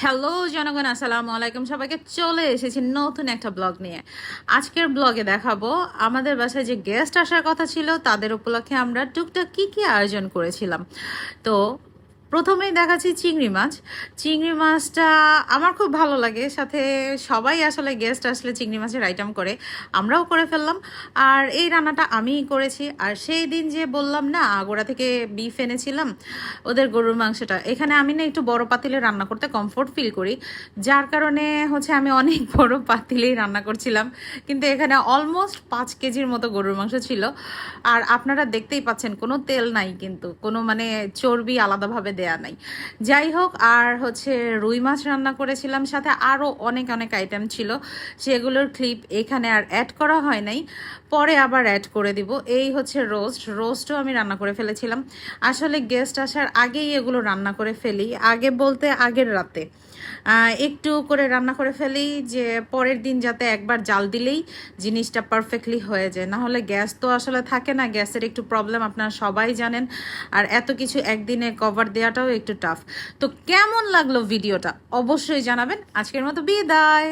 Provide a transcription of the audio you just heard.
Hello জনগণ, আসসালামু আলাইকুম। সবাইকে চলে এসেছি নতুন একটা ব্লগ নিয়ে। আজকের ব্লগে দেখাবো আমাদের বাসায় যে গেস্ট আসার কথা ছিল তাদের উপলক্ষে আমরা টুকটাক কি কি আয়োজন করেছিলাম। তো প্রথমেই দেখাচ্ছি চিংড়ি মাছ। চিংড়ি মাছটা আমার খুব ভালো লাগে, সাথে সবাই আসলে গেস্ট আসলে চিংড়ি মাছের আইটেম করে, আমরাও করে ফেললাম। আর এই রান্নাটা আমিই করেছি। আর সেই দিন যে বললাম না আগোড়া থেকে বিফ এনেছিলাম, ওদের গরুর মাংসটা, এখানে আমি না একটু বড় পাতিলে রান্না করতে কমফোর্ট ফিল করি, যার কারণে আমি অনেক বড় পাতিলেই রান্না করছিলাম। কিন্তু এখানে অলমোস্ট 5 কেজির মতো গরুর মাংস ছিল। আর আপনারা দেখতেই পাচ্ছেন কোনো তেল নাই, কিন্তু কোনো চর্বি আলাদাভাবে দেয়া নাই। যাই হোক, আর রুই মাছ রান্না করেছিলাম, সাথে আরও অনেক অনেক আইটেম ছিল, সেগুলোর ক্লিপ এখানে আর অ্যাড করা হয় নাই, পরে আবার অ্যাড করে দিব। এই রোস্টও আমি রান্না করে ফেলেছিলাম। আসলে গেস্ট আসার আগেই এগুলো রান্না করে ফেলি, আগে বলতে আগের রাতে একটু করে রান্না করে ফেলি, যে পরের দিন যাতে একবার জাল দিলেই জিনিসটা পারফেক্টলি হয়ে যায়। না হলে গ্যাস তো আসলে থাকে না, গ্যাসের একটু প্রবলেম আপনারা সবাই জানেন। আর এত কিছু একদিনে কভার দেওয়াটাও একটু টাফ। তো কেমন লাগলো ভিডিওটা অবশ্যই জানাবেন। আজকের মতো বিদায়।